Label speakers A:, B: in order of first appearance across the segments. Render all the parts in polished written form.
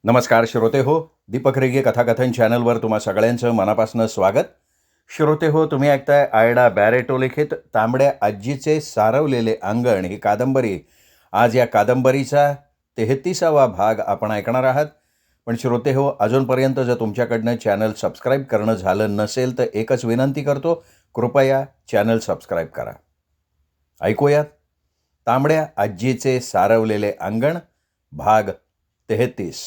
A: नमस्कार श्रोते हो. दीपक रेगे कथाकथन चॅनलवर तुम्हा सगळ्यांचं मनापासून स्वागत. श्रोते हो, तुम्ही ऐकताय आयडा बॅरेटो लिखित तांबड्या आजीचे सारवलेले अंगण ही कादंबरी. आज या कादंबरीचा 33वा भाग आपण ऐकणार आहात. पण श्रोते हो, अजूनपर्यंत जर तुमच्याकडनं चॅनल सबस्क्राईब करणं झालं नसेल तर एकच विनंती करतो, कृपया चॅनल सबस्क्राईब करा. ऐकूयात तांबड्या आजीचे सारवलेले अंगण भाग 33.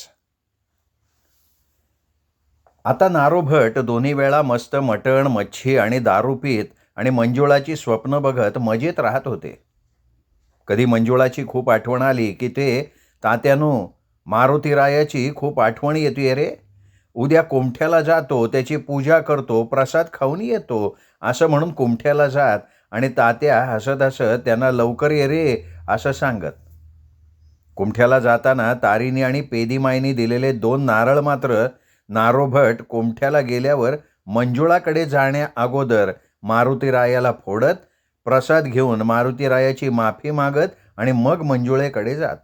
A: आता नारोभट दोन्ही वेळा मस्त मटण, मच्छी आणि दारू पीत आणि मंजुळाची स्वप्न बघत मजेत राहत होते. कधी मंजुळाची खूप आठवण आली की ते तात्यानू, मारुतीरायाची खूप आठवण येते रे. उद्या कुमठ्याला जातो, त्याची पूजा करतो, प्रसाद खाऊन येतो असं म्हणून कुमठ्याला जात आणि तात्या हसत हसत त्यांना लवकर ये रे असं सांगत. कुमठ्याला जाताना तारीनी आणि पेदीमाईनी दिलेले 2 नारळ मात्र नारोभट कुमठ्याला गेल्यावर मंजुळाकडे जाण्या अगोदर मारुतीरायाला फोडत, प्रसाद घेऊन मारुतीरायाची माफी मागत आणि मग मंजुळेकडे जात.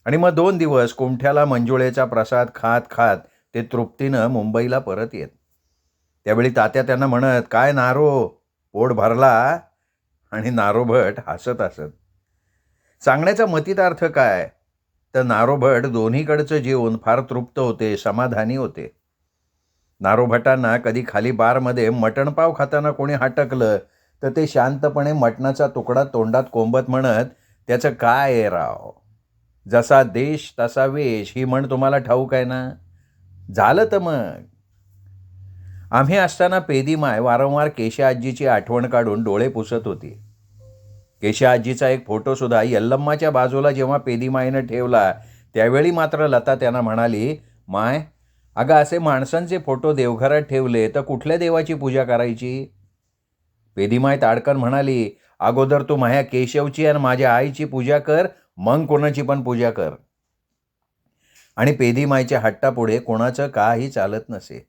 A: आणि मग 2 दिवस कुमठ्याला मंजुळेचा प्रसाद खात खात ते तृप्तीनं मुंबईला परत येत. त्यावेळी तात्या त्यांना म्हणत, काय नारो, पोट भरला? आणि नारोभट हसत हसत. सांगण्याचा मतितार्थ काय, तर नारोभट दोन्हीकडचं जेवून फार तृप्त होते, समाधानी होते. नारोभटांना कधी खाली बारमध्ये मटणपाव खाताना कोणी हटकलं तर ते शांतपणे मटणाचा तुकडा तोंडात कोंबत म्हणत, त्याचं काय आहे राव, जसा देश तसा वेश ही म्हण तुम्हाला ठाऊक आहे ना. झालं तर मग. आम्ही असताना पेदीमाय वारंवार केशा आजीची आठवण काढून डोळे पुसत होती. केशा आजीचा एक फोटोसुद्धा यल्लम्माच्या बाजूला जेव्हा पेदीमाईनं ठेवला त्यावेळी मात्र लता त्यांना म्हणाली, माय, अगं असे माणसांचे फोटो देवघरात ठेवले तर कुठल्या देवाची पूजा करायची? पेदीमाय ताडकन म्हणाली, अगोदर तू माझ्या केशवची आणि माझ्या आईची पूजा कर, मग कोणाची पण पूजा कर. आणि पेदीमाईच्या हट्टापुढे कोणाचं काही चालत नसे.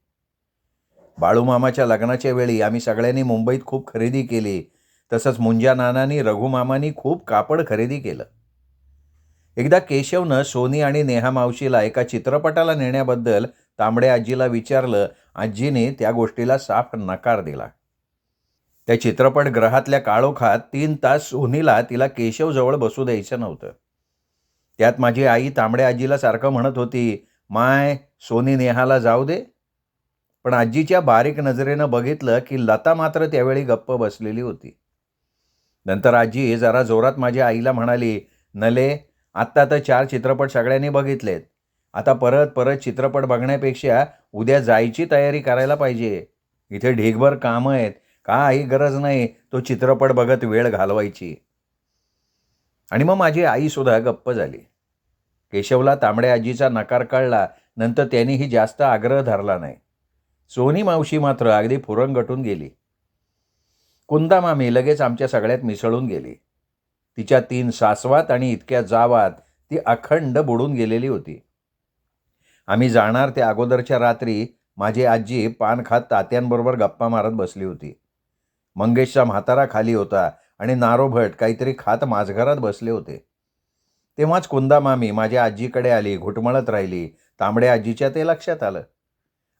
A: बाळूमामाच्या लग्नाच्या वेळी आम्ही सगळ्यांनी मुंबईत खूप खरेदी केली. तसंच मुंजा नानानी, रघुमामानी खूप कापड खरेदी केलं. एकदा केशवनं सोनी आणि नेहा मावशीला एका चित्रपटाला नेण्याबद्दल तांबड्या आजीला विचारलं. आजीने त्या गोष्टीला साफ नकार दिला. त्या चित्रपटगृहातल्या काळोखात 3 तास सोनीला तिला केशवजवळ बसू द्यायचं नव्हतं. त्यात माझी आई तांबड्या आजीला सारखं म्हणत होती, माय, सोनी नेहाला जाऊ दे. पण आजीच्या बारीक नजरेनं बघितलं की लता मात्र त्यावेळी गप्प बसलेली होती. नंतर आजी जरा जोरात माझ्या आईला म्हणाली, नले, आत्ता तर 4 चित्रपट सगळ्यांनी बघितलेत. आता परत परत चित्रपट बघण्यापेक्षा उद्या जायची तयारी करायला पाहिजे. इथे ढीगभर कामं आहेत, काही गरज नाही तो चित्रपट बघत वेळ घालवायची. आणि मग माझी आईसुद्धा गप्प झाली. केशवला तांबड्या आजीचा नकार कळला. नंतर त्यांनीही जास्त आग्रह धरला नाही. सोनी मावशी मात्र अगदी फुरंगटून गेली. कुंदा मामी लगेच आमच्या सगळ्यात मिसळून गेली. तिच्या 3 सासवात आणि इतक्या जावात ती अखंड बुडून गेलेली होती. आम्ही जाणार त्या अगोदरच्या रात्री माझी आजी पान खात तात्यांबरोबर गप्पा मारत बसली होती. मंगेशचा म्हातारा खाली होता आणि नारोभट काहीतरी खात माझघरात बसले होते. तेव्हाच कुंदा मामी माझ्या आजीकडे आली, घुटमळत राहिली. तांबड्या आजीच्या ते लक्षात आलं.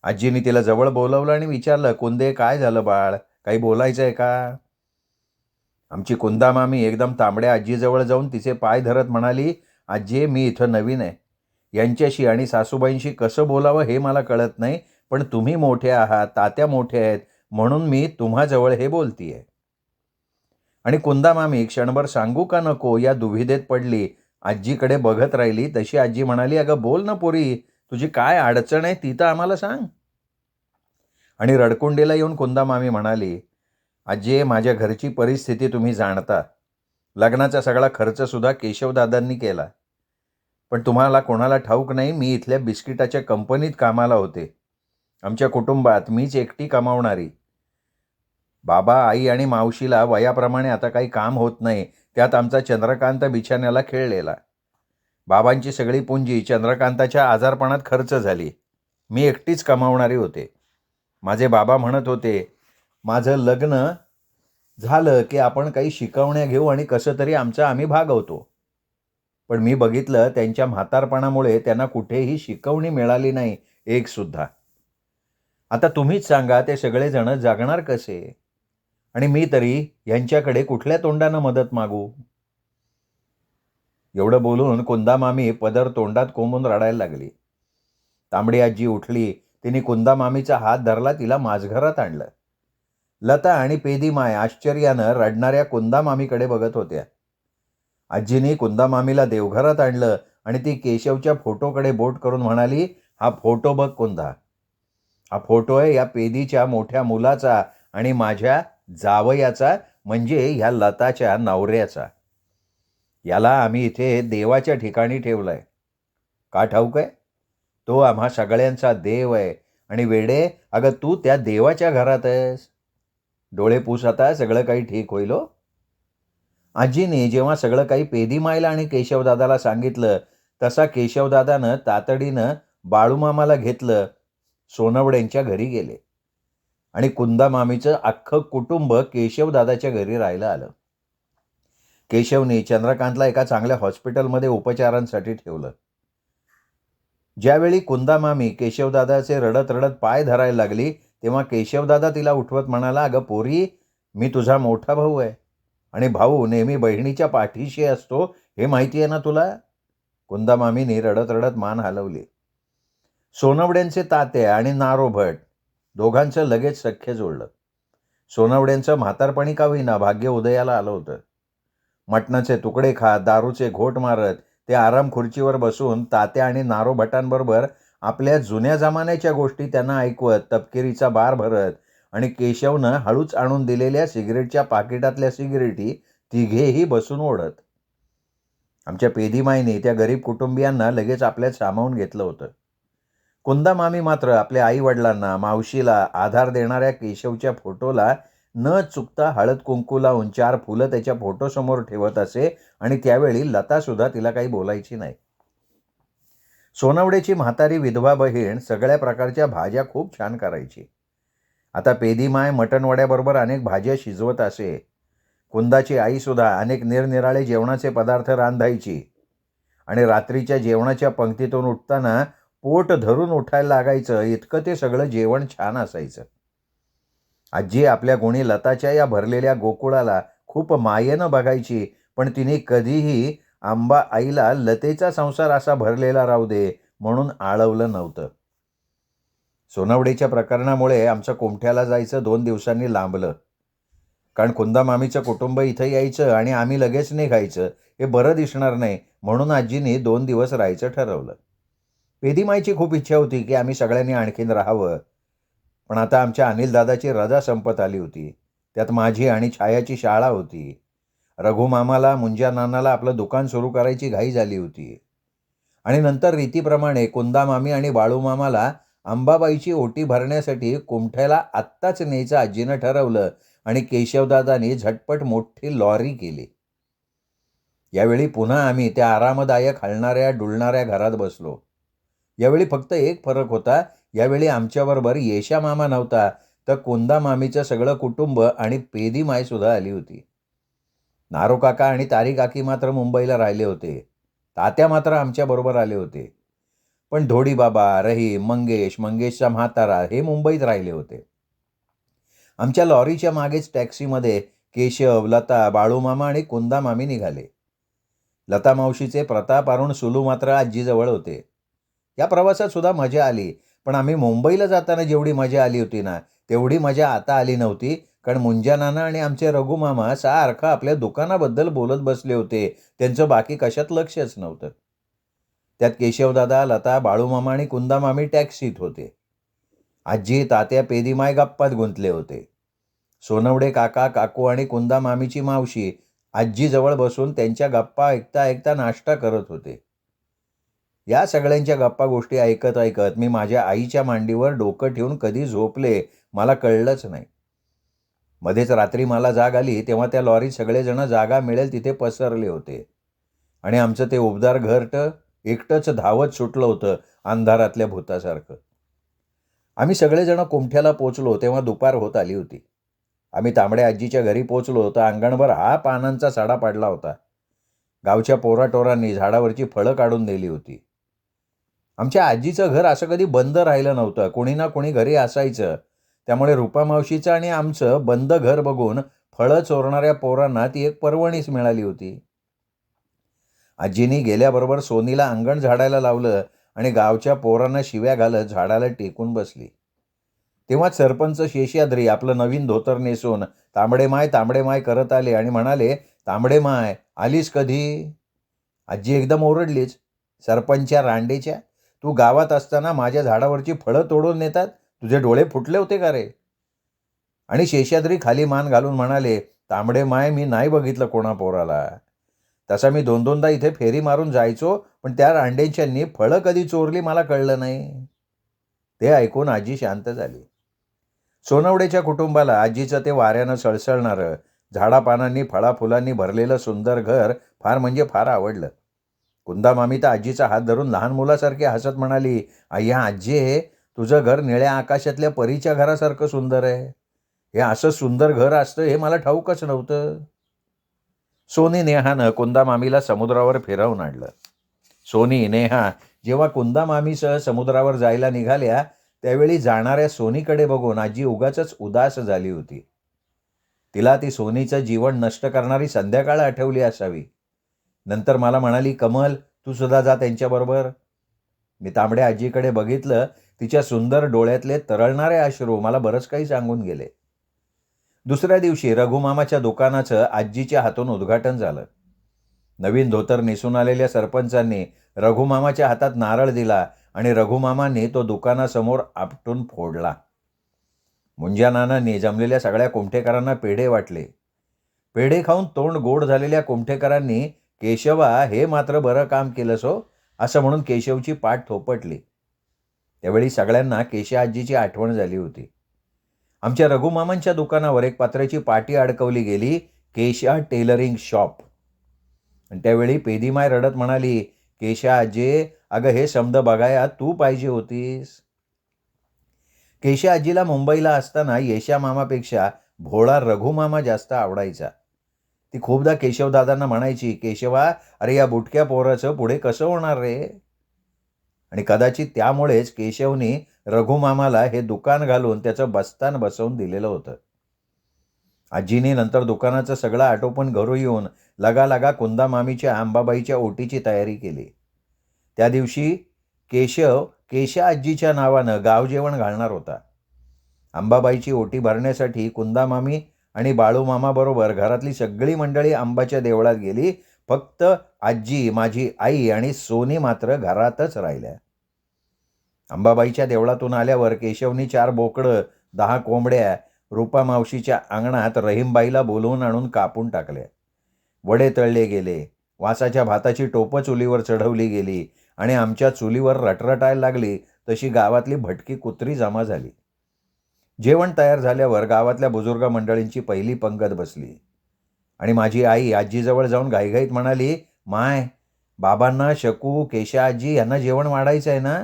A: आजीने तिला जवळ बोलवलं आणि विचारलं, कुंदे, काय झालं बाळ, काही बोलायचं आहे का? आमची कुंदा मामी एकदम तांबड्या आजीजवळ जाऊन तिचे पाय धरत म्हणाली, आजी, मी इथं नवीन आहे. यांच्याशी आणि सासूबाईंशी कसं बोलावं हे मला कळत नाही, पण तुम्ही मोठे आहात, तात्या मोठे आहेत, म्हणून मी तुम्हाजवळ हे बोलतीये. आणि कुंदा मामी क्षणभर सांगू का नको या दुविधेत पडली. आजीकडे बघत राहिली. तशी आजी म्हणाली, अगं बोल ना पोरी, तुझी काय अडचण आहे ती तर आम्हाला सांग. आणि रडकुंडीला येऊन कुंदा मामी म्हणाली, आजी, माझ्या घरची परिस्थिती तुम्ही जाणता. लग्नाचा सगळा खर्चसुद्धा केशवदादांनी केला. पण तुम्हाला कोणाला ठाऊक नाही, मी इथल्या बिस्किटाच्या कंपनीत कामाला होते. आमच्या कुटुंबात मीच एकटी कमावणारी. बाबा, आई आणि मावशीला वयाप्रमाणे आता काही काम होत नाही. त्यात आमचा चंद्रकांत बिछाण्याला खेळलेला. बाबांची सगळी पुंजी चंद्रकांताच्या आजारपणात खर्च झाली. मी एकटीच कमावणारी होते. माझे बाबा म्हणत होते, माझं लग्न झालं की आपण काही शिकवण्या घेऊ आणि कसं तरी आम्ही भागवतो. पण मी बघितलं त्यांच्या म्हातारपणामुळे त्यांना कुठेही शिकवणी मिळाली नाही, एक सुद्धा. आता तुम्हीच सांगा ते सगळेजण जगणार कसे? आणि मी तरी यांच्याकडे कुठल्या तोंडानं मदत मागू? एवढं बोलून कुंदामामी पदर तोंडात कोंबून रडायला लागली. तांबडी आजी उठली. तिने कुंदामामीचा हात धरला, तिला माझघरात आणलं. लता आणि पेदीमाय आश्चर्यानं रडणाऱ्या कुंदामामीकडे बघत होत्या. आजीनी कुंदामामीला देवघरात आणलं आणि ती केशवच्या फोटोकडे बोट करून म्हणाली, "हा फोटो बघ कुंदा. हा फोटो आहे या पेदीच्या मोठ्या मुलाचा आणि माझ्या जावयाचा, म्हणजे ह्या लताच्या नवऱ्याचा. याला आम्ही इथे देवाच्या ठिकाणी ठेवलंय. का ठाऊक आहे? तो आम्हा सगळ्यांचा देव आहे. आणि वेडे, अगं तू त्या देवाच्या घरात आहेस. डोळे पुस आता, सगळं काही ठीक होईल हो." आजीने जेव्हा सगळं काही पेदीमायला आणि केशवदादाला सांगितलं, तसा केशवदादानं तातडीनं बाळूमामाला घेतलं, सोनवड्यांच्या घरी गेले आणि कुंदामामीचं अख्खं कुटुंब केशवदादाच्या घरी राहायला आलं. केशवने चंद्रकांतला एका चांगल्या हॉस्पिटलमध्ये उपचारांसाठी ठेवलं. ज्यावेळी कुंदामामी केशवदादाचे रडत रडत पाय धरायला लागली, तेव्हा केशवदादा तिला उठवत म्हणाला, "अगं पोरी, मी तुझा मोठा भाऊ आहे आणि भाऊ नेहमी बहिणीच्या पाठीशी असतो, हे माहिती आहे ना तुला?" कुंदामामीने रडत रडत मान हलवली. सोनवड्यांचे तात्या आणि नारोभट दोघांचं लगेच सख्य जोडलं. सोनवड्यांचं म्हातारपणी का होईना भाग्य उदयाला आलं होतं. मटणाचे तुकडे खात, दारूचे घोट मारत ते आराम खुर्चीवर बसून तात्या आणि नारोभटांबरोबर आपल्या जुन्या जमान्याच्या गोष्टी त्यांना ऐकवत, तपकिरीचा बार भरत आणि केशवनं हळूच आणून दिलेल्या सिगरेटच्या पाकिटातल्या सिगरेटी तिघेही बसून ओढत. आमच्या पेदीमाईने त्या गरीब कुटुंबियांना लगेच आपल्यात सामावून घेतलं होतं. कुंदामामी मात्र आपल्या आईवडिलांना, मावशीला आधार देणाऱ्या केशवच्या फोटोला न चुकता हळद कुंकू लावून 4 फुलं त्याच्या फोटोसमोर ठेवत असे आणि त्यावेळी लतासुद्धा तिला काही बोलायची नाही. सोनवड्याची म्हातारी विधवा बहीण सगळ्या प्रकारच्या भाज्या खूप छान करायची. आता पेदीमाय मटणवड्याबरोबर अनेक भाज्या शिजवत असे. कुंदाची आईसुद्धा अनेक निरनिराळे जेवणाचे पदार्थ रांधायची आणि रात्रीच्या जेवणाच्या पंक्तीतून उठताना पोट धरून उठायला लागायचं, इतकं ते सगळं जेवण छान असायचं. आजी आपल्या गुणी लताच्या या भरलेल्या गोकुळाला खूप मायेनं बघायची, पण तिने कधीही आंबा आईला लतेचा संसार असा भरलेला राहू दे म्हणून आळवलं नव्हतं. सोनवडीच्या प्रकरणामुळे आमचं कुमठ्याला जायचं 2 दिवसांनी लांबलं. कारण कुंदामामीचं कुटुंब इथं यायचं आणि आम्ही लगेच निघायचं, हे बरं दिसणार नाही म्हणून आजीने 2 दिवस राहायचं ठरवलं. पेदीमाईची खूप इच्छा होती की आम्ही सगळ्यांनी आणखीन राहावं. पण आता आमच्या अनिलदादाची रजा संपत आली होती. त्यात माझी आणि छायाची शाळा होती. रघुमामाला, मुंजा नानाला आपलं दुकान सुरू करायची घाई झाली होती. आणि नंतर रीतीप्रमाणे कुंदामामी आणि बाळूमामाला अंबाबाईची ओटी भरण्यासाठी कुमठ्याला आत्ताच न्यायचं आजीनं ठरवलं आणि केशवदादांनी झटपट मोठी लॉरी केली. यावेळी पुन्हा आम्ही त्या आरामदायक हलणाऱ्या डुलणाऱ्या घरात बसलो. यावेळी फक्त एक फरक होता. यावेळी आमच्याबरोबर येशा मामा नव्हता, तर कुंदामामीचं सगळं कुटुंब आणि पेदीमायसुद्धा आली होती. नारो काका आणि तारी काकी मात्र मुंबईला राहिले होते. तात्या मात्र आमच्याबरोबर आले होते. पण धोडीबाबा, रहीम, मंगेशचा म्हातारा हे मुंबईत राहिले होते. आमच्या लॉरीच्या मागेच टॅक्सीमध्ये केशव, लता, बाळूमामा आणि कुंदामामी निघाले. लता मावशीचे प्रताप, अरुण, सुलू मात्र आजीजवळ होते. या प्रवासात सुद्धा मजा आली, पण आम्ही मुंबईला जाताना जेवढी मजा आली होती ना, तेवढी मजा आता आली नव्हती. कारण मुंजा नाना आणि आमचे रघुमामा सारखं आपल्या दुकानाबद्दल बोलत बसले होते. त्यांचं बाकी कशात लक्षच नव्हतं. त्यात केशवदादा, लता, बाळूमामा आणि कुंदामामी टॅक्सीत होते. आजी, तात्या, पेदीमाय गप्पात गुंतले होते. सोनवडे काका, काकू आणि कुंदामामीची मावशी आजीजवळ बसून त्यांच्या गप्पा ऐकता ऐकता नाश्ता करत होते. या सगळ्यांच्या गप्पा गोष्टी ऐकत ऐकत मी माझ्या आईच्या मांडीवर डोकं ठेवून कधी झोपले मला कळलंच नाही. मध्येच रात्री मला जाग आली, तेव्हा त्या लॉरीत सगळेजण जागा मिळेल तिथे पसरले होते आणि आमचं ते उबदार घरटं एकटंच धावत सुटलं होतं अंधारातल्या भूतासारखं. आम्ही सगळेजण कुमठ्याला पोचलो तेव्हा दुपार होत आली होती. आम्ही तांबड्या आजीच्या घरी पोचलो तर अंगणभर हा पानांचा सडा पडला होता. गावच्या पोराटोरांनी झाडावरची फळं काढून नेली होती. आमच्या आजीचं घर असं कधी बंद राहिलं नव्हतं. कोणी ना कोणी घरी असायचं. त्यामुळे रूपामावशीचं आणि आमचं बंद घर बघून फळं चोरणाऱ्या पोरांना ती एक पर्वणीच मिळाली होती. आजीनी गेल्याबरोबर सोनीला अंगण झाडायला लावलं आणि गावच्या पोरांना शिव्या घालत झाडाला टेकून बसली. तेव्हा सरपंच शेषाद्री आपलं नवीन धोतर नेसून तांबडे माय करत आले आणि म्हणाले, तांबडे माय आलीस कधी? आजी एकदम ओरडलीच, सरपंच्या रांडेच्या, तू गावात असताना माझ्या झाडावरची फळं तोडून नेतात, तुझे डोळे फुटले होते का रे? आणि शेषाद्री खाली मान घालून म्हणाले, तांबडे माय मी नाही बघितलं कोणा पोराला. तसा मी 2-2दा इथे फेरी मारून जायचो, पण त्या रांडेंच्यांनी फळं कधी चोरली मला कळलं नाही. ते ऐकून आजी शांत झाली. सोनवडेच्या कुटुंबाला आजीचं ते वाऱ्यानं सळसळणारं, झाडापानांनी फळाफुलांनी भरलेलं सुंदर घर फार म्हणजे फार आवडलं. कुंदा मामी तर आजीचा हात धरून लहान मुलासारखी हसत म्हणाली, अय्या आजी, तुझं घर निळ्या आकाशातल्या परीच्या घरासारखं सुंदर आहे. हे असं सुंदर घर असतं हे मला ठाऊकच नव्हतं. सोनी नेहानं कुंदा मामीला समुद्रावर फिरवून आणलं. सोनी नेहा जेव्हा कुंदा मामीसह समुद्रावर जायला निघाल्या त्यावेळी जाणाऱ्या सोनीकडे बघून आजी उगाचच उदास झाली होती. तिला ती सोनीचं जीवन नष्ट करणारी संध्याकाळ आठवली असावी. नंतर मला म्हणाली, कमल तू सुद्धा जा त्यांच्याबरोबर. मी तांबड्या आजीकडे बघितलं. तिच्या सुंदर डोळ्यातले तरळणारे अश्रू मला बरंच काही सांगून गेले. दुसऱ्या दिवशी रघुमामाच्या दुकानाचं आजीच्या हातून उद्घाटन झालं. नवीन धोतर नेसून आलेल्या सरपंचांनी रघुमामाच्या हातात नारळ दिला आणि रघुमामांनी तो दुकानासमोर आपटून फोडला. मुंज्या नानांनी जमलेल्या सगळ्या कुमठेकरांना पेढे वाटले. पेढे खाऊन तोंड गोड झालेल्या कुमठेकरांनी, केशवा हे मात्र बरं काम केलंस हो, असं म्हणून केशवची पाठ थोपटली. त्यावेळी सगळ्यांना केशा आजीची आठवण झाली होती. आमच्या रघुमामांच्या दुकानावर एक पत्र्याची पाटी अडकवली गेली, केशा टेलरिंग शॉप. आणि त्यावेळी पेदीमाय रडत म्हणाली, केशा आजी, अगं हे समद बघाया तू पाहिजे होतीस. केशा आजीला मुंबईला असताना येशा मामापेक्षा भोळा रघुमामा जास्त आवडायचा. ती खूपदा केशवदादांना म्हणायची, केशवा अरे या बुटक्या पोराचं पुढे कसं होणार रे? आणि कदाचित त्यामुळेच केशवनी रघुमामाला हे दुकान घालून त्याचं बस्तान बसवून दिलेलं होतं. आजीने नंतर दुकानाचं सगळं आटोपून घरी येऊन लगालगा कुंदा मामीच्या अंबाबाईच्या ओटीची तयारी केली. त्या दिवशी केशव केशा आजीच्या नावानं गाव जेवण घालणार होता. अंबाबाईची ओटी भरण्यासाठी कुंदा मामी आणि बाळूमामाबरोबर घरातली सगळी मंडळी अंबाच्या देवळात गेली. फक्त आजी, माझी आई आणि सोनी मात्र घरातच राहिल्या. अंबाबाईच्या देवळातून आल्यावर केशवनी 4 बोकडं, 10 कोंबड्या रूपा मावशीच्या अंगणात रहीमबाईला बोलवून आणून कापून टाकल्या. वडे तळले गेले. वासाच्या भाताची टोपं चुलीवर चढवली गेली आणि आमच्या चुलीवर रटरटायला लागली तशी गावातली भटकी कुत्री जमा झाली. जेवण तयार झाल्यावर गावातल्या बुजुर्ग मंडळींची पहिली पंगत बसली आणि माझी आई आजीजवळ जाऊन घाईघाईत म्हणाली, माय, बाबांना, शकू, केशा आजी यांना जेवण वाढायचं आहे ना?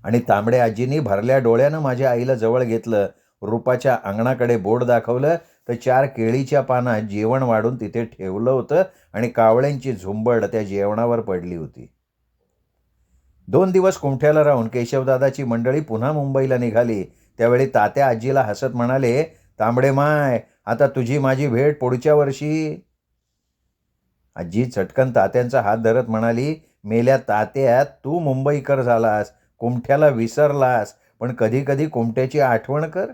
A: आणि तांबड्या आजींनी भरल्या डोळ्यानं माझ्या आईला जवळ घेतलं. रूपाच्या अंगणाकडे बोट दाखवलं तर 4 केळीच्या पानात जेवण वाढून तिथे ठेवलं होतं आणि कावळ्यांची झुंबड त्या जेवणावर पडली होती. 2 दिवस कुमठ्याला राहून केशवदादाची मंडळी पुन्हा मुंबईला निघाली. त्यावेळी तात्या आजीला हसत म्हणाले, तांबडे माय, आता तुझी माझी भेट पुढच्या वर्षी. आजी चटकन तात्यांचा हात धरत म्हणाली, मेल्या तात्या, तू मुंबईकर झालास, कुमठ्याला विसरलास, पण कधी कधी कुमठ्याची आठवण कर.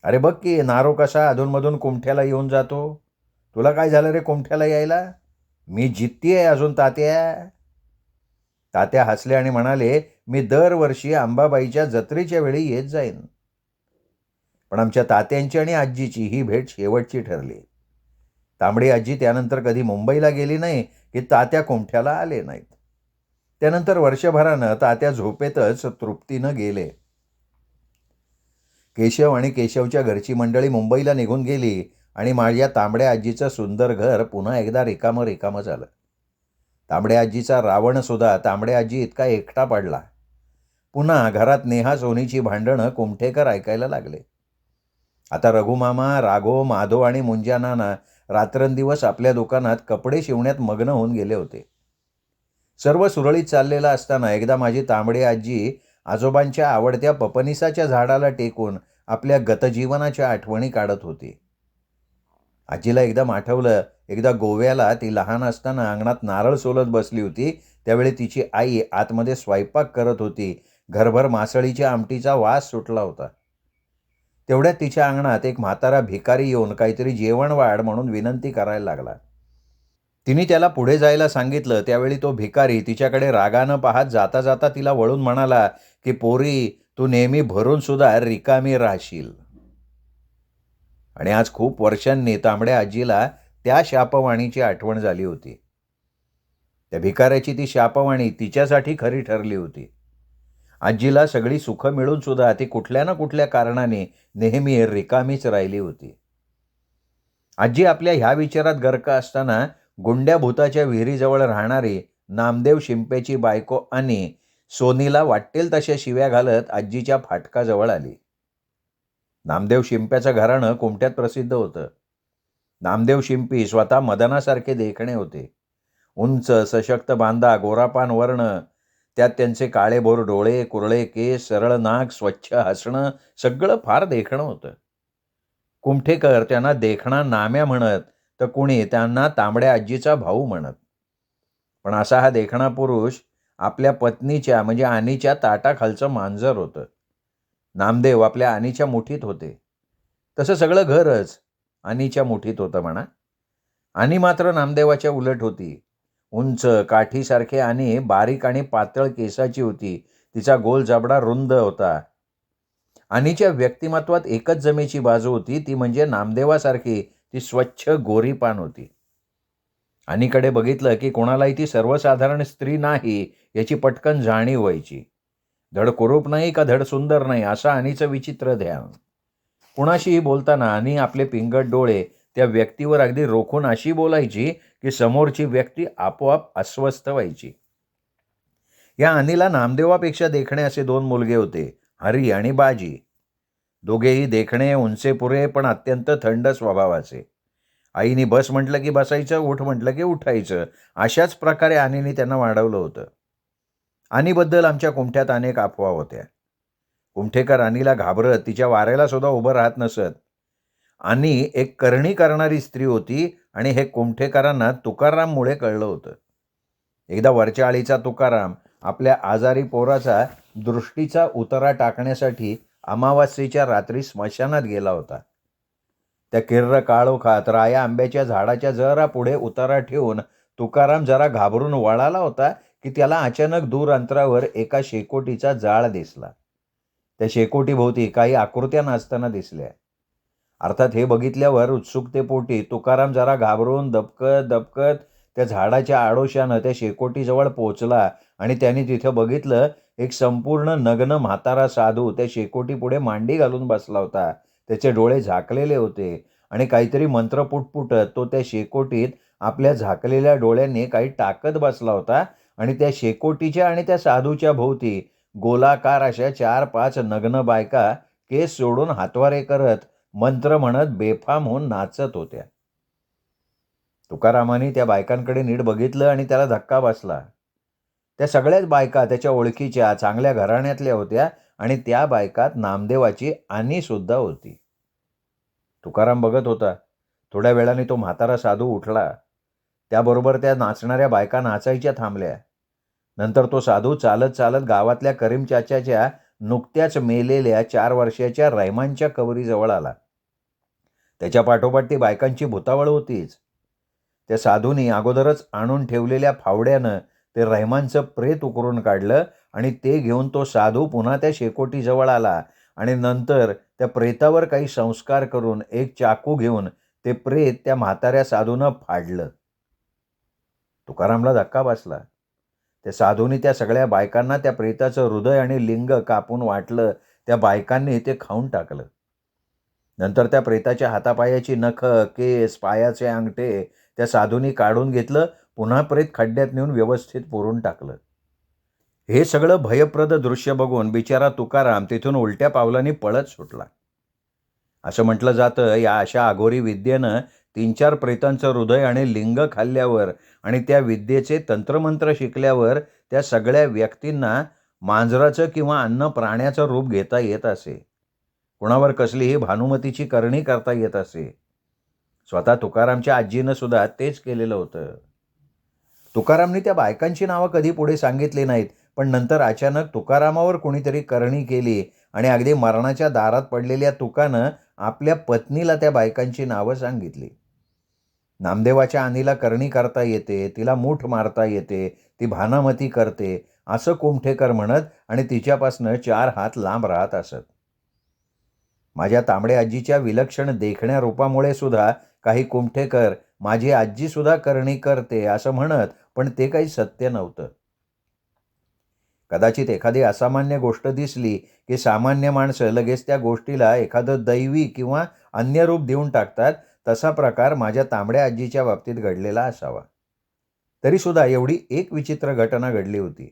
A: अरे बघ की नारो कसा अधूनमधून कुमठ्याला येऊन जातो. तुला काय झालं रे कुमठ्याला यायला? मी जिद्दी आहे अजून तात्या. तात्या हसले आणि म्हणाले, मी दरवर्षी अंबाबाईच्या जत्रेच्या वेळी येत जाईन. पण आमच्या तात्यांची आणि आजीची ही भेट शेवटची ठरली. तांबडी आजी त्यानंतर कधी मुंबईला गेली नाही की तात्या कुमठ्याला आले नाहीत. त्यानंतर वर्षभरानं तात्या झोपेतच तृप्तीनं गेले. केशव आणि केशवच्या घरची मंडळी मुंबईला निघून गेली आणि माझ्या तांबड्या आजीचं सुंदर घर पुन्हा एकदा रिकामं झालं. तांबड्या आजीचा रावणसुद्धा तांबड्या आजी इतका एकटा पडला. पुन्हा घरात नेहा सोनीची भांडणं कुमठेकर ऐकायला लागले. आता रघुमामा, राघव, माधव आणि मुंज्या नाना रात्रंदिवस आपल्या दुकानात कपडे शिवण्यात मग्न होऊन गेले होते. सर्व सुरळीत चाललेलं असताना एकदा माझी तांबडी आजी आजोबांच्या आवडत्या पपनीसाच्या झाडाला टेकून आपल्या गतजीवनाच्या आठवणी काढत होती. आजीला एकदम आठवलं, एकदा गोव्याला ती लहान असताना अंगणात नारळ सोलत बसली होती. त्यावेळी तिची आई आतमध्ये स्वयंपाक करत होती. घरभर मासळीच्या आमटीचा वास सुटला होता. तेवढ्यात तिच्या अंगणात एक म्हातारा भिकारी येऊन काहीतरी जेवण वाढ म्हणून विनंती करायला लागला. तिने त्याला पुढे जायला सांगितलं. त्यावेळी तो भिकारी तिच्याकडे रागानं पाहत जाता जाता तिला वळून म्हणाला, की "पोरी, तू नेहमी भरून सुद्धा रिकामी राहशील." आणि आज खूप वर्षांनी तांबड्या आजीला त्या शापवाणीची आठवण झाली होती. त्या भिकाऱ्याची ती शापवाणी तिच्यासाठी खरी ठरली होती. आजीला सगळी सुखं मिळून सुद्धा ती कुठल्या ना कुठल्या कारणाने नेहमी रिकामीच राहिली होती. आजी आपल्या ह्या विचारात गर्क असताना गुंड्या भूताच्या विहिरीजवळ राहणारी नामदेव शिंपेची बायको आणि सोनीला वाटेल तशा शिव्या घालत आजीच्या फाटकाजवळ आली. नामदेव शिंप्याचं घराणं कुमट्यात प्रसिद्ध होतं. नामदेव शिंपी स्वतः मदनासारखे देखणे होते. उंच, सशक्त बांधा, गोरापान वर्ण, त्यात त्यांचे काळेभोर डोळे, कुरळे केस, सरळ नाक, स्वच्छ हसणं, सगळं फार देखणं होतं. कुमठेकर त्यांना देखणा नाम्या म्हणत, तर कुणी त्यांना तांबड्या आजीचा भाऊ म्हणत. पण असा हा देखणा पुरुष आपल्या पत्नीच्या म्हणजे आनीच्या ताटाखालचं मांजर होतं. नामदेव आपल्या आनीच्या मुठीत होते. तसं सगळं घरच आनीच्या मुठीत होतं म्हणा. आनी मात्र नामदेवाच्या उलट होती. उंच, काठीसारखे आणि बारीक आणि पातळ केसाची होती. तिचा गोल जबडा रुंद होता. आनीच्या व्यक्तिमत्वात एकच जमेची बाजू होती, ती म्हणजे नामदेवासारखी ती स्वच्छ गोरीपान होती. आनीकडे बघितलं की कोणालाही ती सर्वसाधारण स्त्री नाही याची पटकन जाणीव व्हायची. धड कुरूप नाही का धड सुंदर नाही असं आनीचं विचित्र ध्यान. कुणाशीही बोलताना आनी आपले पिंगट डोळे त्या व्यक्तीवर अगदी रोखून अशी बोलायची की समोरची व्यक्ती आपोआप अस्वस्थ व्हायची. या आनीला नामदेवापेक्षा देखणे असे 2 मुलगे होते, हरी आणि बाजी. दोघेही देखणे, उंचेपुरे, पण अत्यंत थंड स्वभावाचे. आईने बस म्हटलं की बसायचं, उठ म्हटलं की उठायचं. अशाच प्रकारे आनीने त्यांना वाढवलं होतं. आनीबद्दल आमच्या कुमठ्यात अनेक अफवा होत्या. कुमठेकर आनीला घाबरत तिच्या वाऱ्याला सुद्धा उभं राहत नसत. आनी एक करणी करणारी स्त्री होती आणि हे कुमठेकरांना तुकाराममुळे कळलं होतं. एकदा वरच्या आळीचा तुकाराम आपल्या आजारी पोराचा दृष्टीचा उतारा टाकण्यासाठी अमावास्येच्या रात्री स्मशानात गेला होता. त्या किर्र काळोखात राया आंब्याच्या झाडाच्या जरा पुढे उतारा ठेवून तुकाराम जरा घाबरून वळाला होता की त्याला अचानक दूर अंतरावर एका शेकोटीचा जाळ दिसला. त्या शेकोटीभोवती काही आकृत्या नाचताना दिसल्या. अर्थात हे बघितल्यावर उत्सुकतेपोटी तुकाराम जरा घाबरून दबकत दबकत त्या झाडाच्या आडोशानं त्या शेकोटीजवळ पोचला आणि त्याने तिथं बघितलं, एक संपूर्ण नग्न म्हातारा साधू त्या शेकोटीपुढे मांडी घालून बसला होता. त्याचे डोळे झाकलेले होते आणि काहीतरी मंत्र पुटपुटत तो त्या शेकोटीत आपल्या झाकलेल्या डोळ्यांनी काही टाकत बसला होता आणि त्या शेकोटीच्या आणि त्या साधूच्या भोवती गोलाकार अशा 4-5 नग्न बायका केस सोडून हातवारे करत मंत्र म्हणत बेफाम होऊन नाचत होत्या. तुकारामाने त्या बायकांकडे नीट बघितलं आणि त्याला धक्का बसला. त्या सगळ्याच बायका त्याच्या ओळखीच्या चांगल्या घराण्यातल्या होत्या आणि त्या बायकात नामदेवाची आनी सुद्धा होती. तुकाराम बघत होता. थोड्या वेळाने तो म्हातारा साधू उठला. त्याबरोबर त्या नाचणाऱ्या बायका नाचायच्या थांबल्या. नंतर तो साधू चालत चालत गावातल्या करीम चाच्याच्या नुकत्याच मेलेल्या 4 वर्षाच्या रहमानच्या कबरीजवळ आला. त्याच्या पाठोपाठ ती बायकांची भुतावळ होतीच. त्या साधूनी अगोदरच आणून ठेवलेल्या फावड्यानं ते रहमानचं प्रेत उकरून काढलं आणि ते घेऊन तो साधू पुन्हा त्या शेकोटीजवळ आला आणि नंतर त्या प्रेतावर काही संस्कार करून एक चाकू घेऊन ते प्रेत त्या म्हाताऱ्या साधूनं फाडलं. तुकारामला धक्का बसला. त्या साधूनी त्या सगळ्या बायकांना त्या प्रेताचं हृदय आणि लिंग कापून वाटलं. त्या बायकांनी ते खाऊन टाकलं. नंतर त्या प्रेताच्या हातापायाची नखं, केस, पायाचे अंगठे त्या साधूनी काढून घेतलं. पुन्हा प्रेत खड्ड्यात नेऊन व्यवस्थित पुरून टाकलं. हे सगळं भयप्रद दृश्य बघून बिचारा तुकाराम तिथून उलट्या पावलांनी पळत सुटला. असं म्हटलं जातं, या अशा अघोरी विद्येनं 3-4 प्रेतांचं हृदय आणि लिंग खाल्ल्यावर आणि त्या विद्येचे तंत्रमंत्र शिकल्यावर त्या सगळ्या व्यक्तींना मांजराचं किंवा अन्य प्राण्याचं रूप घेता येत असे. कुणावर कसलीही भानुमतीची करणी करता येत असे. स्वतः तुकारामच्या आजीनं सुद्धा तेच केलेलं होतं. तुकारामनी त्या बायकांची नावं कधी पुढे सांगितली नाहीत, पण नंतर अचानक तुकारामावर कोणीतरी करणी केली आणि अगदी मरणाच्या दारात पडलेल्या तुकानं आपल्या पत्नीला त्या बायकांची नावं सांगितली. नामदेवाच्या आनीला करणी करता येते, तिला मूठ मारता येते, ती भानामती करते, असं कुमठेकर म्हणत आणि तिच्यापासनं 4 हात लांब राहत असत. माझ्या तांबडे आजीच्या विलक्षण देखण्या रूपामुळे सुद्धा काही कुमठेकर माझी आजी सुद्धा करणी करते असं म्हणत, पण ते काही सत्य नव्हतं. कदाचित एखादी असामान्य गोष्ट दिसली की सामान्य माणसं लगेच त्या गोष्टीला एखादं दैवी किंवा अन्य रूप देऊन टाकतात. तसा प्रकार माझ्या तांबड्या आजीच्या बाबतीत घडलेला असावा. तरीसुद्धा एवढी एक विचित्र घटना घडली होती.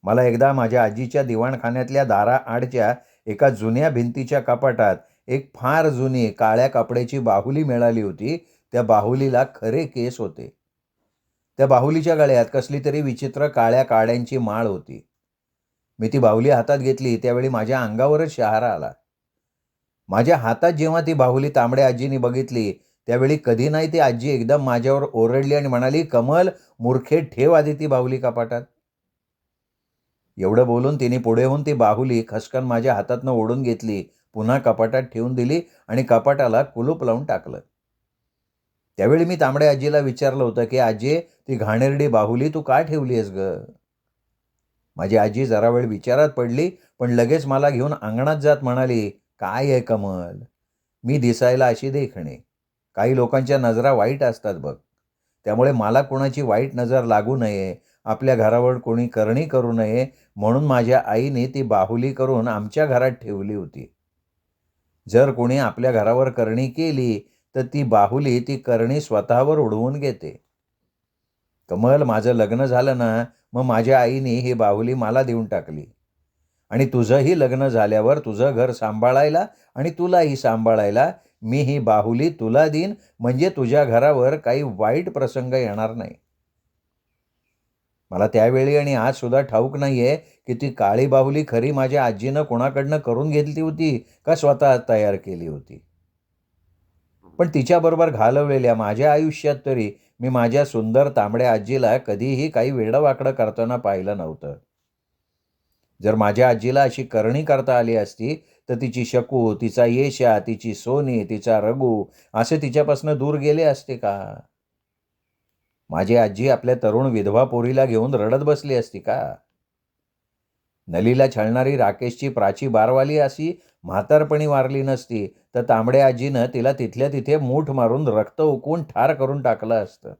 A: मला एकदा माझ्या आजीच्या दिवाणखान्यातल्या दाराआडच्या एका जुन्या भिंतीच्या कपाटात एक फार जुनी काळ्या कपड्याची बाहुली मिळाली होती. त्या बाहुलीला खरे केस होते. त्या बाहुलीच्या गळ्यात कसली तरी विचित्र काळ्या काड्यांची माळ होती. मी ती बाहुली हातात घेतली त्यावेळी माझ्या अंगावरच शहारा आला. माझ्या हातात जेव्हा ती बाहुली तांबड्या आजीने बघितली, त्यावेळी कधी नाही ती आजी एकदम माझ्यावर ओरडली आणि म्हणाली, "कमल, मूर्खे, ठेव आधी ती बाहुली कपाटात." एवढं बोलून तिने पुढे होऊन ती बाहुली खसकन माझ्या हातातनं ओढून घेतली, पुन्हा कपाटात ठेवून दिली आणि कपाटाला कुलूप लावून टाकलं. त्यावेळी मी तांबड्या आजीला विचारलं होतं, की "आजी, ती घाणेरडी बाहुली तू का ठेवली आहेस गं?" माझी आजी जरा वेळ विचारात पडली, पण लगेच मला घेऊन अंगणात जात म्हणाली, "काय आहे कमल, मी दिसायला अशी देखणे. काही लोकांच्या नजरा वाईट असतात बघ. त्यामुळे मला कोणाची वाईट नजर लागू नये, आपल्या घरावर कोणी करणी करू नये, म्हणून माझ्या आईने ती बाहुली करून आमच्या घरात ठेवली होती. जर कोणी आपल्या घरावर करणी केली, तर ती बाहुली ती करणी स्वतःवर उडवून घेते. कमल, माझं लग्न झालं ना, मग माझ्या आईने ही बाहुली मला देऊन टाकली. आणि तुझंही लग्न झाल्यावर तुझं घर सांभाळायला आणि तुलाही सांभाळायला मी ही बाहुली तुला देईन, म्हणजे तुझ्या घरावर काही वाईट प्रसंग येणार नाही." मला त्यावेळी आणि आज सुद्धा ठाऊक नाहीये की ती काळी बाहुली खरी माझ्या आजीनं कोणाकडनं करून घेतली होती का स्वतः तयार केली होती. पण तिच्याबरोबर घालवलेल्या माझ्या आयुष्यात तरी मी माझ्या सुंदर तांबड्या आजीला कधीही काही वेडंवाकडं करताना पाहिलं नव्हतं. जर माझ्या आजीला अशी करणी करता आली असती, तर तिची शकू, तिचा येशा, तिची सोनी, तिचा रघु असे तिच्यापासून दूर गेले असते का? माझी आजी आपल्या तरुण विधवा पोरीला घेऊन रडत बसली असती का? नलीला छळणारी राकेशची प्राची बारवाली अशी म्हातारपणी वारली नसती, तर तांबड्या आजीनं तिला तिथल्या तिथे मूठ मारून रक्त उकळून ठार करून टाकलं असतं.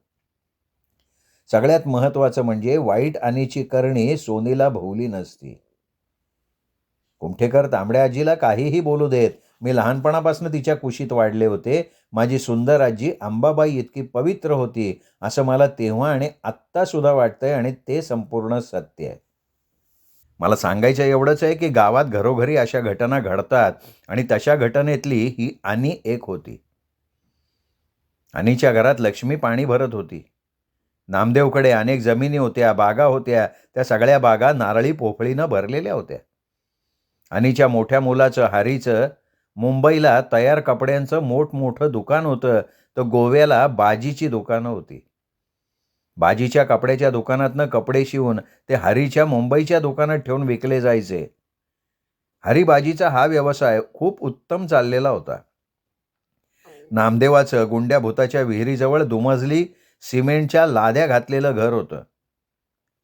A: सगळ्यात महत्त्वाचं म्हणजे वाईट आनीची करणी सोनीला भोवली नसती. कुमठेकर तांबड्या आजीला काहीही बोलू देत. मी लहानपणापासून तिच्या कुशीत वाढले होते. माझी सुंदर आजी अंबाबाई इतकी पवित्र होती, असं मला तेव्हा आणि आत्तासुद्धा वाटतंय आणि ते संपूर्ण सत्य आहे. मला सांगायचं एवढंच आहे, की गावात घरोघरी अशा घटना घडतात आणि तशा घटनेतली ही आनी एक होती. आनीच्या घरात लक्ष्मी पाणी भरत होती. नामदेवकडे अनेक जमिनी होत्या, बागा होत्या. त्या सगळ्या बागा नारळी पोफळीनं भरलेल्या होत्या. अनीच्या मोठ्या मुलाचं हरीचं मुंबईला तयार कपड्यांचं मोठमोठं दुकान होतं, तर गोव्याला बाजीची दुकानं होती. बाजीच्या कपड्याच्या दुकानातनं कपडे शिवून ते हरीच्या मुंबईच्या दुकानात ठेवून विकले जायचे. हरीबाजीचा हा व्यवसाय खूप उत्तम चाललेला होता. नामदेवाचं गुंड्या भूताच्या विहिरीजवळ दुमजली सिमेंटच्या लाद्या घातलेलं घर होतं.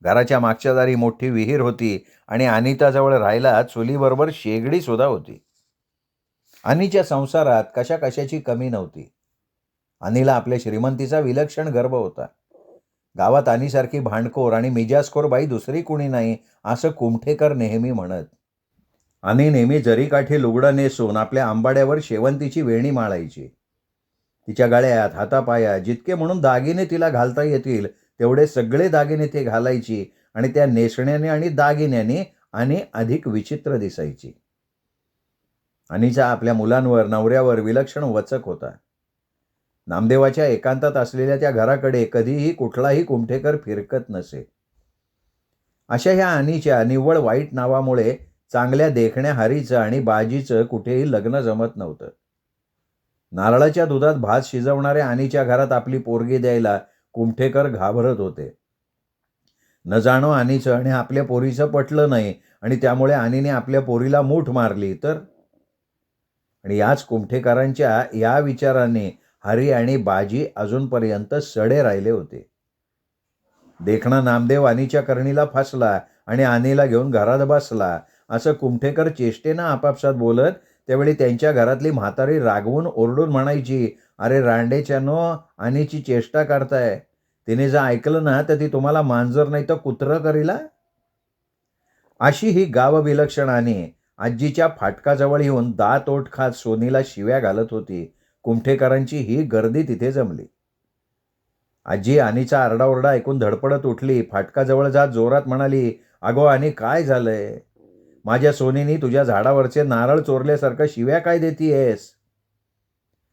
A: घराच्या मागच्या दारी मोठी विहीर होती आणि अनिताजवळ राहायला चुलीबरोबर शेगडी सुद्धा होती. अनीच्या संसारात कशा कशाची कमी नव्हती. अनिला आपल्या श्रीमंतीचा विलक्षण गर्व होता. गावात अनीसारखी भांडखोर आणि मिजाजखोर बाई दुसरी कुणी नाही, असं कुमठेकर नेहमी म्हणत. आणि नेहमी जरीकाठी लुगडं नेसून आपल्या आंबाड्यावर शेवंतीची वेणी माळायची. तिच्या गळ्यात, हातापायात जितके म्हणून दागिने तिला घालता येतील तेवढे सगळे दागिने ते घालायची आणि त्या नेसण्याने आणि दागिन्याने आणि अधिक विचित्र दिसायची. अनीचा आपल्या मुलांवर, नवऱ्यावर विलक्षण वचक होता. नामदेवाच्या एकांतात असलेल्या त्या घराकडे कधीही कुठलाही कुमठेकर फिरकत नसे. अशा ह्या आणीच्या निव्वळ वाईट नावामुळे चांगल्या देखण्या हरीचं आणि बाजीचं कुठेही लग्न जमत नव्हतं. नारळाच्या दुधात भात शिजवणाऱ्या आणीच्या घरात आपली पोरगी द्यायला कुमठेकर घाबरत होते. न जाणो आणीचं आणि आपल्या पोरीचं पटलं नाही आणि त्यामुळे आणीने आपल्या पोरीला मूठ मारली तर. आणि याच कुमठेकरांच्या या विचाराने हरी आणि बाजी अजूनपर्यंत सडे राहिले होते. देखणा नामदेव आणीच्या करणीला फासला आणि आणीला घेऊन घरात बसला असं कुमठेकर चेष्टेनं आपापसात बोलत. त्यावेळी त्यांच्या घरातली म्हातारी रागवून ओरडून म्हणायची, "अरे रांडेच्यानो, आणीची चेष्टा करताय. तिने जर ऐकलं ना तर ती तुम्हाला मांजर नाही तर कुत्रं करीला." अशी ही गावविलक्षण आणि आजीच्या फाटकाजवळ येऊन दात ओठ खात सोनीला शिव्या घालत होती. कुमठेकरांची ही गर्दी तिथे जमली. आजी आणीचा आरडाओरडा ऐकून धडपडत उठली. फाटकाजवळ जात जोरात म्हणाली, "अगो आणि काय झालंय? माझ्या सोनीनी तुझ्या झाडावरचे नारळ चोरल्यासारखं शिव्या काय देतीयेस?"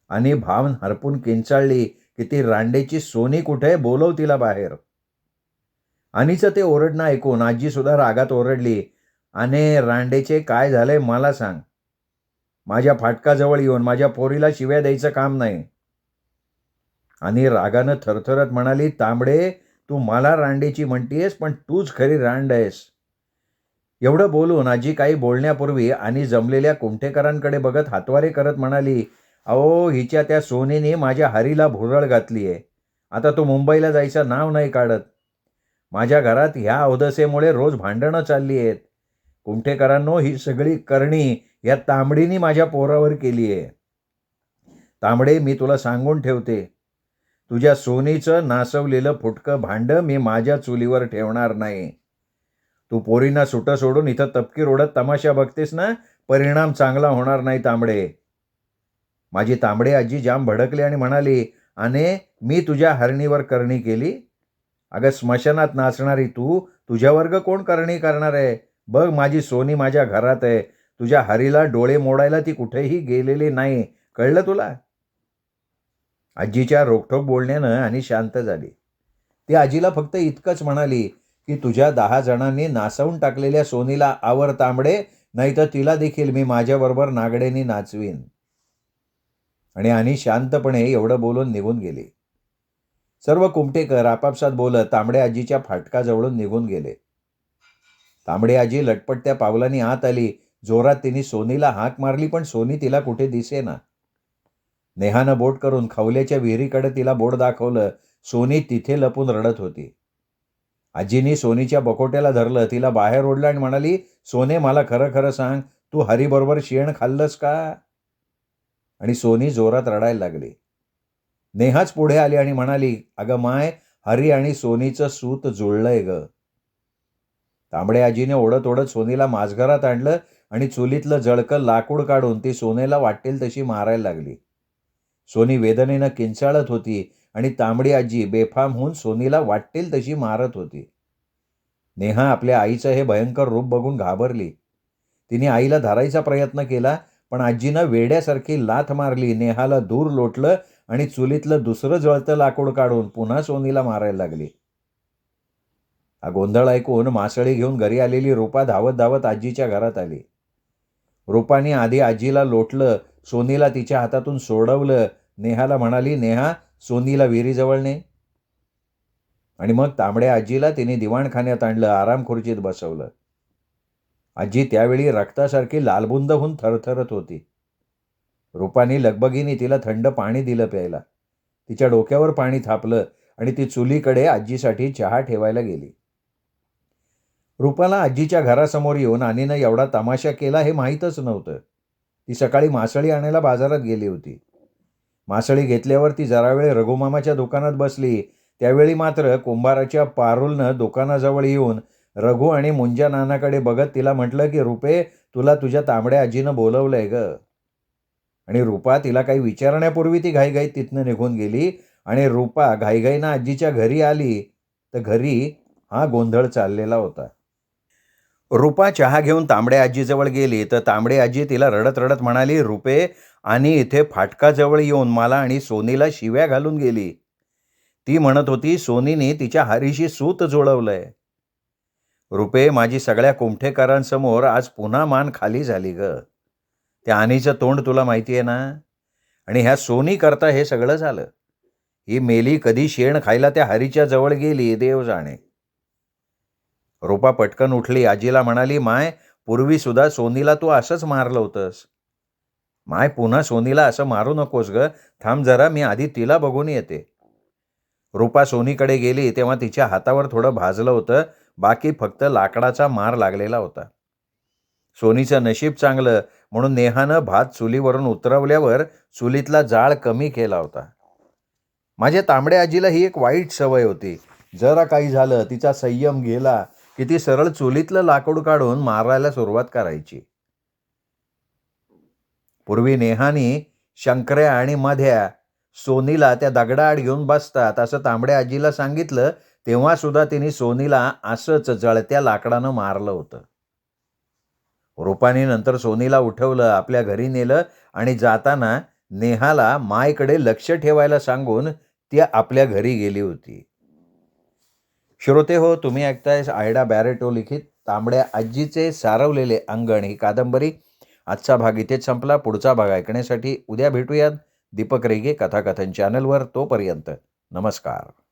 A: आणि भाव हरपून किंचाळली की ती रांडेची सोनी कुठे, बोलव तिला बाहेर. आणीचं ते ओरडणं ऐकून आजी सुद्धा रागात ओरडली, "अने रांडेचे काय झालंय मला सांग. माझ्या फाटकाजवळ येऊन माझ्या पोरीला शिव्या द्यायचं काम नाही." आणि रागानं थरथरत म्हणाली, "तांबडे, तू मला रांडेची म्हणतीयस, पण तूच खरी रांड आहेस." एवढं बोलून आजी काही बोलण्यापूर्वी आणि जमलेल्या कुमठेकरांकडे बघत हातवारे करत म्हणाली, "अहो, हिच्या त्या सोनीने माझ्या हरीला भुरळ घातलीये. आता तो मुंबईला जायचं नाव नाही काढत. माझ्या घरात ह्या अवदसेमुळे रोज भांडणं चालली आहेत. कुमठेकरांनो, ही सगळी करणी या तांबडीनी माझ्या पोरावर केली आहे. तांबडे, मी तुला सांगून ठेवते, तुझ्या सोनीचं नासवलेलं फुटकं भांडं मी माझ्या चुलीवर ठेवणार नाही. तू पोरींना सुटं सोडून इथं तपकीर ओढत तमाशा बघतेस ना, परिणाम चांगला होणार नाही तांबडे." माझी तांबडे आजी जाम भडकली आणि म्हणाली, "अने, मी तुझ्या हरणीवर करणी केली? अगं स्मशानात नाचणारी तू, तुझ्यावर ग कोण करणी करणार आहे? बघ, माझी सोनी माझ्या घरात आहे. तुझ्या हरीला डोळे मोडायला ती कुठेही गेलेली नाही. कळलं तुला?" आजीच्या रोखठोक बोलण्यानं आणि शांत झाली. ती आजीला फक्त इतकंच म्हणाली की तुझ्या 10 जणांनी नासवून टाकलेल्या सोनीला आवर तांबडे, नाहीतर तिला देखील मी माझ्याबरोबर नागडेनी नाचवीन. आणि शांतपणे एवढं बोलून निघून गेली. सर्व कुमठेकर आपापसात बोलत तांबडे आजीच्या फाटकाजवळून निघून गेले. तांबडे आजी लटपटत्या पावलांनी आत आली. जोरात तिने सोनीला हाक मारली, पण सोनी तिला कुठे दिसेना. नेहानं बोट करून खवल्याच्या विहिरीकडे तिला बोट दाखवलं. सोनी तिथे लपून रडत होती. आजीनी सोनीच्या बकोट्याला धरलं, तिला बाहेर ओढलं आणि म्हणाली, "सोने, मला खरं खरं सांग, तू हरीबरोबर शेण खाल्लंस का?" आणि सोनी जोरात रडायला लागली. नेहाच पुढे आली आणि म्हणाली, "अगं माय, हरी आणि सोनीचं सूत जुळलंय ग." तांबडे आजीने ओढत ओढत सोनीला माझघरात आणलं आणि चुलीतलं जळकं लाकूड काढून ती सोनेला वाटेल तशी मारायला लागली. सोनी वेदनेनं किंचाळत होती आणि तांबडी आजी बेफाम होऊन सोनीला वाटेल तशी मारत होती. नेहा आपल्या आईचं हे भयंकर रूप बघून घाबरली. तिने आईला धरायचा प्रयत्न केला, पण आजीनं वेड्यासारखी लाथ मारली, नेहाला दूर लोटलं आणि चुलीतलं दुसरं जळतं लाकूड काढून पुन्हा सोनीला मारायला लागली. हा गोंधळ ऐकून मासळी घेऊन घरी आलेली रूपा धावत धावत आजीच्या घरात आली. रूपाने आधी आजीला लोटलं, सोनीला तिच्या हातातून सोडवलं. नेहाला म्हणाली, "नेहा, सोनीला विहिरीजवळ ने." आणि मग तांबड्या आजीला तिने दिवाणखान्यात आणलं, आराम खुर्चीत बसवलं. आजी त्यावेळी रक्तासारखी लालबुंद होऊन थरथरत होती. रूपाने लगबगीने तिला थंड पाणी दिलं प्यायला. तिच्या डोक्यावर पाणी थापलं आणि ती चुलीकडे आजीसाठी चहा ठेवायला गेली. रूपाला आजीच्या घरासमोर येऊन आणीनं एवढा तमाशा केला हे माहीतच नव्हतं. ती सकाळी मासळी आणायला बाजारात गेली होती. मासळी घेतल्यावर ती जरा वेळ रघुमामाच्या दुकानात बसली. त्यावेळी मात्र कुंभाराच्या पारुलनं दुकानाजवळ येऊन रघु आणि मुंजा नानाकडे बघत तिला म्हटलं की, "रुपे, तुला तुझ्या तांबड्या आजीनं बोलवलंय ग." आणि रूपा तिला काही विचारण्यापूर्वी ती घाईघाईत तिथनं निघून गेली. आणि रूपा घाईघाईनं आजीच्या घरी आली तर घरी हा गोंधळ चाललेला होता. रुपा चहा घेऊन तांबडे आजीजवळ गेली तर तांबडे आजी तिला रडत रडत म्हणाली, "रुपे, आणि इथे फाटकाजवळ येऊन मला आणि सोनीला शिव्या घालून गेली. ती म्हणत होती सोनीने तिच्या हरीशी सूत जुळवलंय." "रुपे, माझी सगळ्या कुमठेकरांसमोर आज पुन्हा मान खाली झाली ग. त्या आणीचं तोंड तुला माहिती आहे ना? आणि ह्या सोनी करता हे सगळं झालं. ही मेली कधी शेण खायला त्या हरीच्या जवळ गेली, देव जाणे." रुपा पटकन उठली. आजीला म्हणाली, "माय, पूर्वी सुद्धा सोनीला तू असंच मारलं होतंस. माय, पुन्हा सोनीला असं मारू नकोस ग. थांब जरा, मी आधी तिला बघून येते." रुपा सोनीकडे गेली तेव्हा तिच्या हातावर थोडं भाजलं होतं. बाकी फक्त लाकडाचा मार लागलेला होता. सोनीचं नशीब चांगलं म्हणून नेहानं भात चुलीवरून उतरवल्यावर चुलीतला जाळ कमी केला होता. माझ्या तांबड्या आजीला ही एक वाईट सवय होती. जरा काही झालं, तिचा संयम गेला की ती सरळ चुलीतलं लाकूड काढून मारायला सुरुवात करायची. पूर्वी नेहानी, शंकर्या आणि मध्या सोनीला त्या दगडाआड घेऊन बसतात असं तांबड्या आजीला सांगितलं तेव्हा सुद्धा तिने सोनीला असंच जळत्या लाकडानं मारलं होतं. रुपानी नंतर सोनीला उठवलं, आपल्या घरी नेलं आणि जाताना नेहाला मायकडे लक्ष ठेवायला सांगून ती आपल्या घरी गेली होती. श्रोते हो, तुम्ही ऐकताय आयडा बॅरेटो लिखित तांबड्या आजीचे सारवलेले अंगण ही कादंबरी. आजचा भाग इथेच संपला. पुढचा भाग ऐकण्यासाठी उद्या भेटूयात दीपक रेगे कथाकथन चॅनलवर. तोपर्यंत नमस्कार.